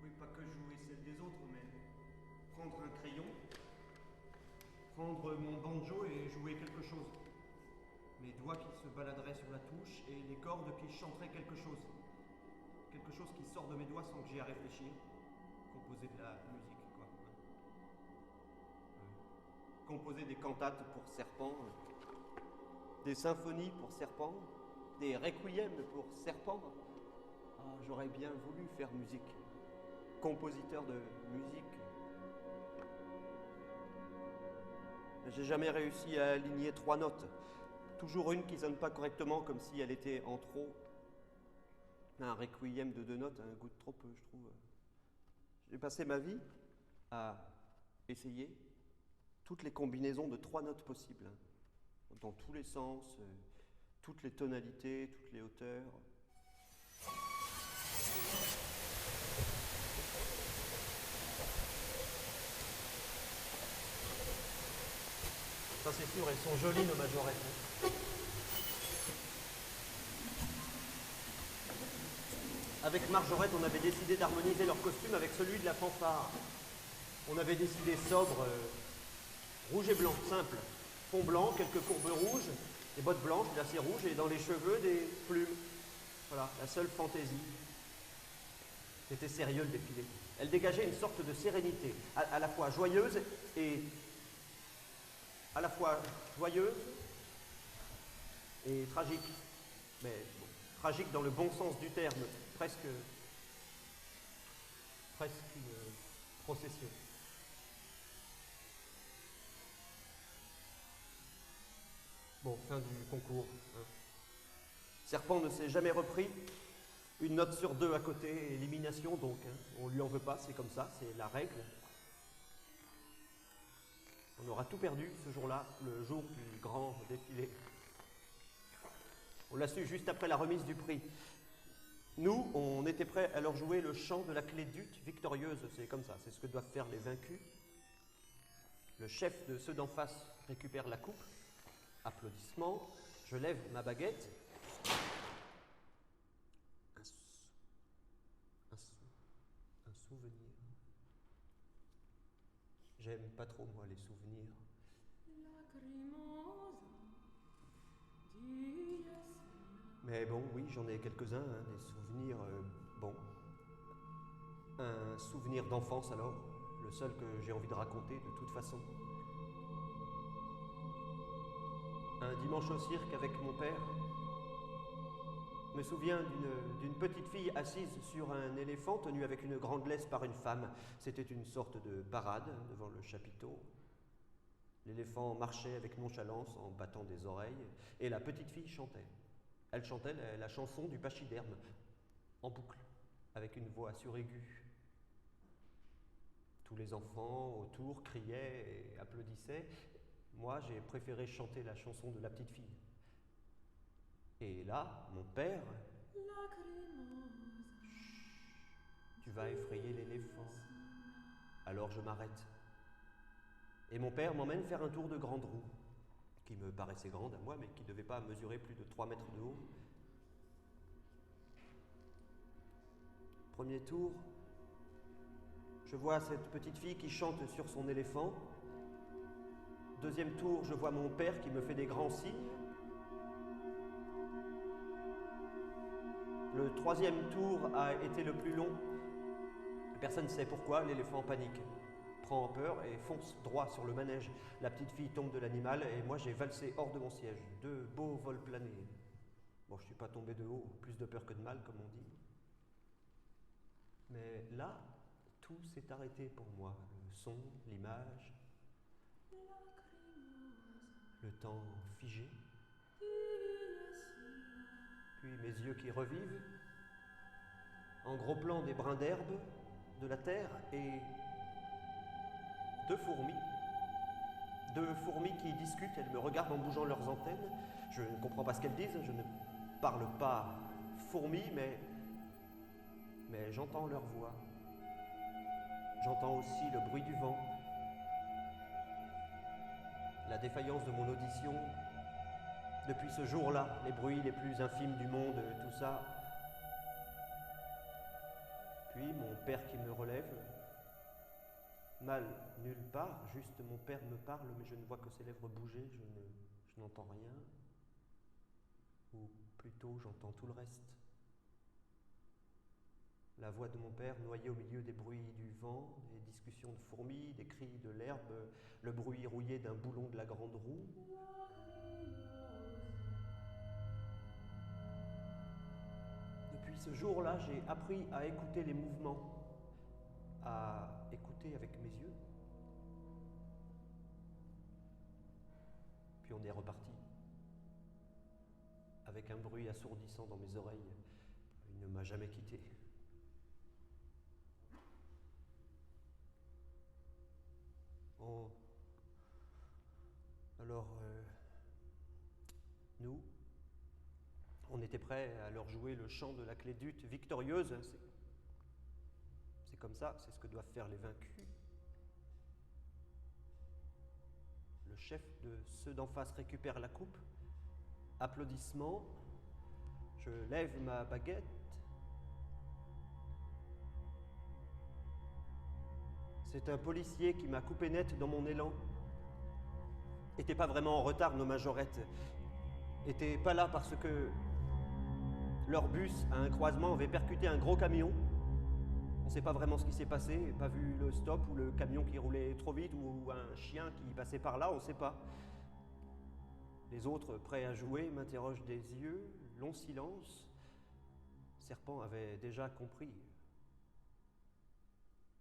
Oui, pas que jouer celle des autres, mais prendre un crayon, prendre mon banjo et jouer quelque chose. Mes doigts qui se baladeraient sur la touche et les cordes qui chanteraient quelque chose. Quelque chose qui sort de mes doigts sans que j'y ai à réfléchir. Composer de la musique, quoi. Composer des cantates pour serpents, des symphonies pour serpents, des requiems pour serpents. Ah, j'aurais bien voulu faire musique, compositeur de musique. J'ai jamais réussi à aligner 3 notes. Toujours une qui sonne pas correctement, comme si elle était en trop. Un requiem de 2 notes, un goût de trop peu, je trouve. J'ai passé ma vie à essayer toutes les combinaisons de 3 notes possibles, dans tous les sens, toutes les tonalités, toutes les hauteurs. Ça c'est sûr, elles sont jolies nos majorettes. Avec Marjorette, on avait décidé d'harmoniser leur costume avec celui de la fanfare. On avait décidé sobre, rouge et blanc, simple. Fond blanc, quelques courbes rouges, des bottes blanches, des lacets rouges et dans les cheveux des plumes. Voilà, la seule fantaisie. C'était sérieux le défilé. Elle dégageait une sorte de sérénité, à la fois joyeuse et tragique. Mais bon, tragique dans le bon sens du terme, presque une procession. Bon, fin du concours. Hein. Serpent ne s'est jamais repris. Une note sur 2 à côté, élimination donc. Hein. On lui en veut pas, c'est comme ça, c'est la règle. On aura tout perdu ce jour-là, le jour du grand défilé. On l'a su juste après la remise du prix. Nous, on était prêts à leur jouer le chant de la clé d'ut victorieuse, c'est comme ça, c'est ce que doivent faire les vaincus. Le chef de ceux d'en face récupère la coupe. Applaudissements, je lève ma baguette. Un souvenir. J'aime pas trop, moi, les souvenirs. Mais bon, oui, j'en ai quelques-uns, hein, des souvenirs, bon. Un souvenir d'enfance, alors, le seul que j'ai envie de raconter, de toute façon. Un dimanche au cirque avec mon père. Je me souviens d'une petite fille assise sur un éléphant tenu avec une grande laisse par une femme. C'était une sorte de parade devant le chapiteau. L'éléphant marchait avec nonchalance en battant des oreilles et la petite fille chantait. Elle chantait la chanson du pachyderme en boucle avec une voix suraiguë. Tous les enfants autour criaient et applaudissaient. Moi, j'ai préféré chanter la chanson de la petite fille. Et là, mon père... Tu vas effrayer l'éléphant. Alors je m'arrête. Et mon père m'emmène faire un tour de grande roue, qui me paraissait grande à moi, mais qui ne devait pas mesurer plus de 3 mètres de haut. Premier tour, je vois cette petite fille qui chante sur son éléphant. Deuxième tour, je vois mon père qui me fait des grands signes. Le troisième tour a été le plus long. Personne ne sait pourquoi, l'éléphant panique, prend peur et fonce droit sur le manège. La petite fille tombe de l'animal et moi j'ai valsé hors de mon siège. 2 beaux vols planés. Bon, je ne suis pas tombé de haut, plus de peur que de mal, comme on dit. Mais là, tout s'est arrêté pour moi. Le son, l'image, le temps figé. Puis mes yeux qui revivent, en gros plan des brins d'herbe, de la terre et 2 fourmis. 2 fourmis qui discutent, elles me regardent en bougeant leurs antennes. Je ne comprends pas ce qu'elles disent, je ne parle pas fourmi, mais j'entends leur voix. J'entends aussi le bruit du vent, la défaillance de mon audition. Depuis ce jour-là, les bruits les plus infimes du monde, tout ça. Puis mon père qui me relève. Mal nulle part, juste mon père me parle, mais je ne vois que ses lèvres bouger, je n'entends rien. Ou plutôt, j'entends tout le reste. La voix de mon père noyée au milieu des bruits du vent, des discussions de fourmis, des cris de l'herbe, le bruit rouillé d'un boulon de la grande roue. Depuis ce jour-là, j'ai appris à écouter les mouvements, à écouter avec mes yeux. Puis on est reparti, avec un bruit assourdissant dans mes oreilles, Il ne m'a jamais quitté. Oh. Alors, nous, on était prêts à leur jouer le chant de la clédute victorieuse. C'est comme ça, c'est ce que doivent faire les vaincus. Le chef de ceux d'en face récupère la coupe. Applaudissements. Je lève ma baguette. C'est un policier qui m'a coupé net dans mon élan. Était pas vraiment en retard, nos majorettes. Étaient pas là parce que leur bus, à un croisement, avait percuté un gros camion. On sait pas vraiment ce qui s'est passé, pas vu le stop ou le camion qui roulait trop vite ou un chien qui passait par là, on sait pas. Les autres, prêts à jouer, m'interrogent des yeux, long silence. Serpent avait déjà compris.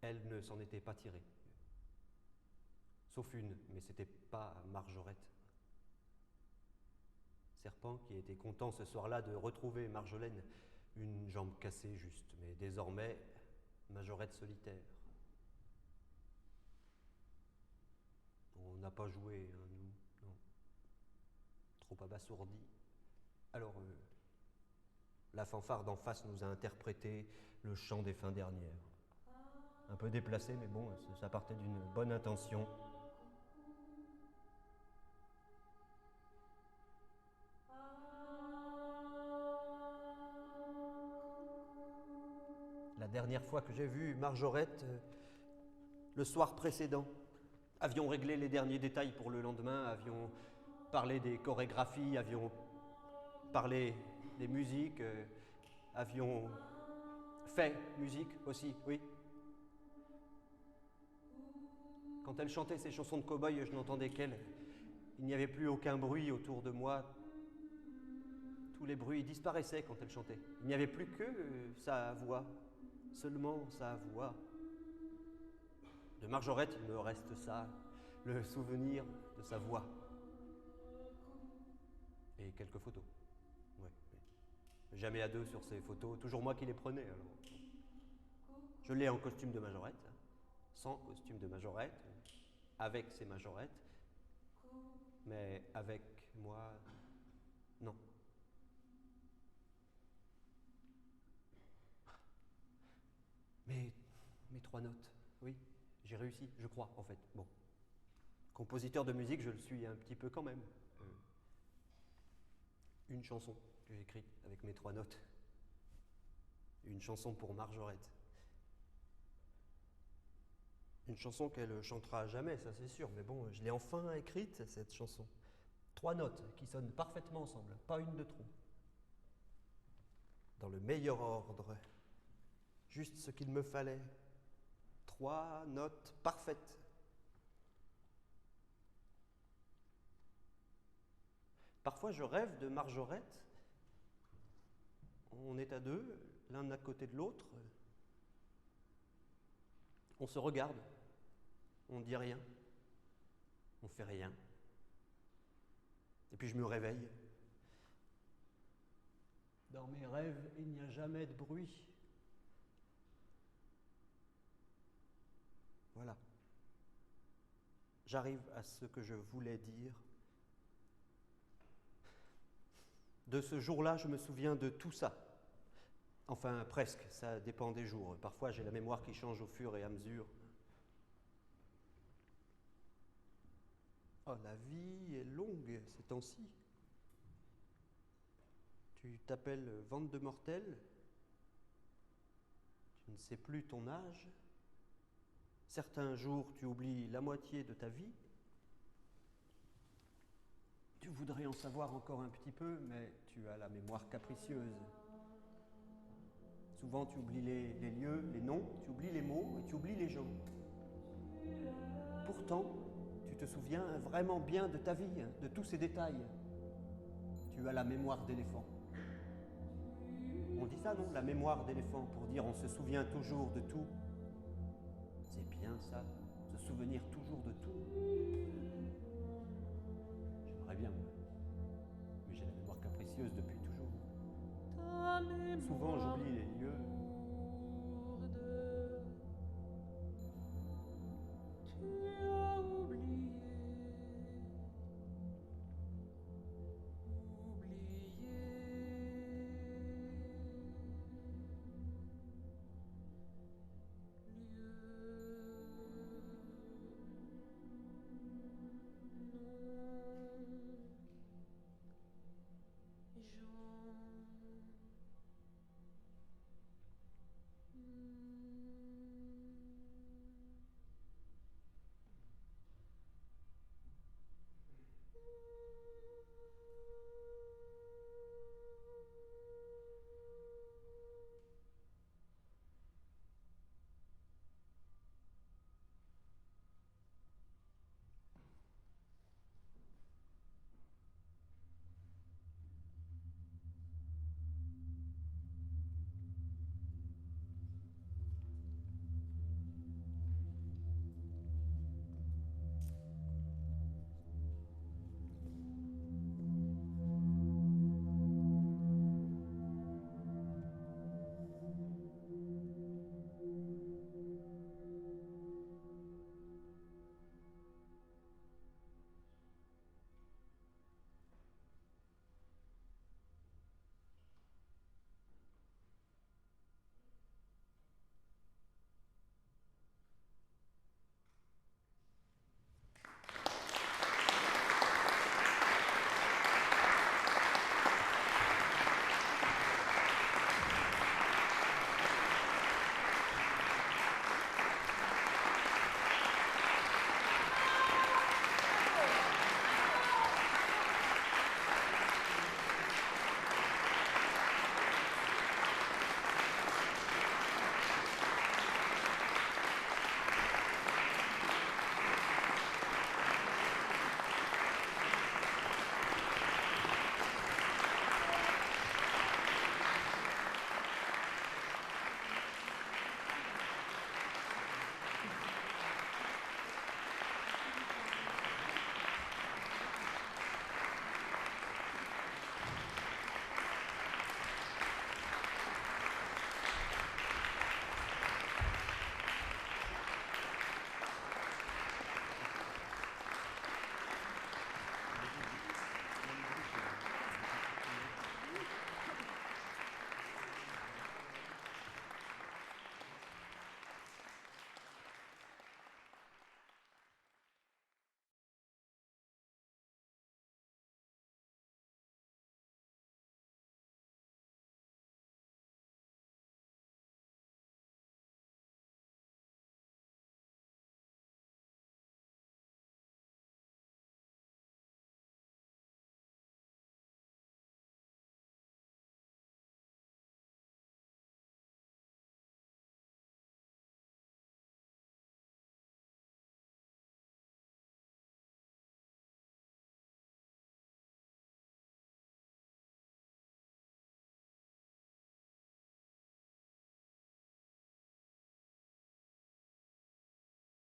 Elle ne s'en était pas tirée. Sauf une, mais c'était pas Marjorette. Serpent qui était content ce soir-là de retrouver Marjolaine, une jambe cassée juste, mais désormais Majorette solitaire. On n'a pas joué, hein, nous, non. Trop abasourdi. Alors, la fanfare d'en face nous a interprété le chant des fins dernières. Un peu déplacé, mais bon, ça partait d'une bonne intention. La dernière fois que j'ai vu Marjorette, le soir précédent, avions réglé les derniers détails pour le lendemain, avions parlé des chorégraphies, avions parlé des musiques, avions fait musique aussi, oui. Quand elle chantait ses chansons de cow-boy, je n'entendais qu'elle. Il n'y avait plus aucun bruit autour de moi. Tous les bruits disparaissaient quand elle chantait. Il n'y avait plus que sa voix, seulement sa voix. De Marjorette, il me reste ça, le souvenir de sa voix. Et quelques photos. Ouais. Jamais à deux sur ces photos, toujours moi qui les prenais. Alors. Je l'ai en costume de Majorette, sans costume de Majorette, avec ses majorettes, mais avec moi, non. Mes 3 notes, oui, j'ai réussi, je crois, en fait. Bon, compositeur de musique, je le suis un petit peu quand même. Une chanson que j'ai écrite avec mes 3 notes. Une chanson pour Marjorette. Une chanson qu'elle chantera jamais, ça c'est sûr, mais bon, je l'ai enfin écrite, cette chanson. 3 notes qui sonnent parfaitement ensemble, pas une de trop. Dans le meilleur ordre, juste ce qu'il me fallait. 3 notes parfaites. Parfois je rêve de Marjorette. On est à deux, l'un à côté de l'autre. On se regarde. On ne dit rien, on fait rien. Et puis je me réveille. Dans mes rêves, il n'y a jamais de bruit. Voilà. J'arrive à ce que je voulais dire. De ce jour-là, je me souviens de tout ça. Enfin, presque, ça dépend des jours. Parfois, j'ai la mémoire qui change au fur et à mesure. Oh, la vie est longue ces temps-ci. Tu t'appelles Vente de Mortel. Tu ne sais plus ton âge. Certains jours, tu oublies la moitié de ta vie. Tu voudrais en savoir encore un petit peu, mais tu as la mémoire capricieuse. Souvent, tu oublies les lieux, les noms, tu oublies les mots et tu oublies les gens. Pourtant, tu te souviens vraiment bien de ta vie, de tous ces détails. Tu as la mémoire d'éléphant. On dit ça, non? La mémoire d'éléphant, pour dire on se souvient toujours de tout. C'est bien ça, se souvenir toujours de tout. J'aimerais bien, mais j'ai la mémoire capricieuse depuis toujours. Souvent,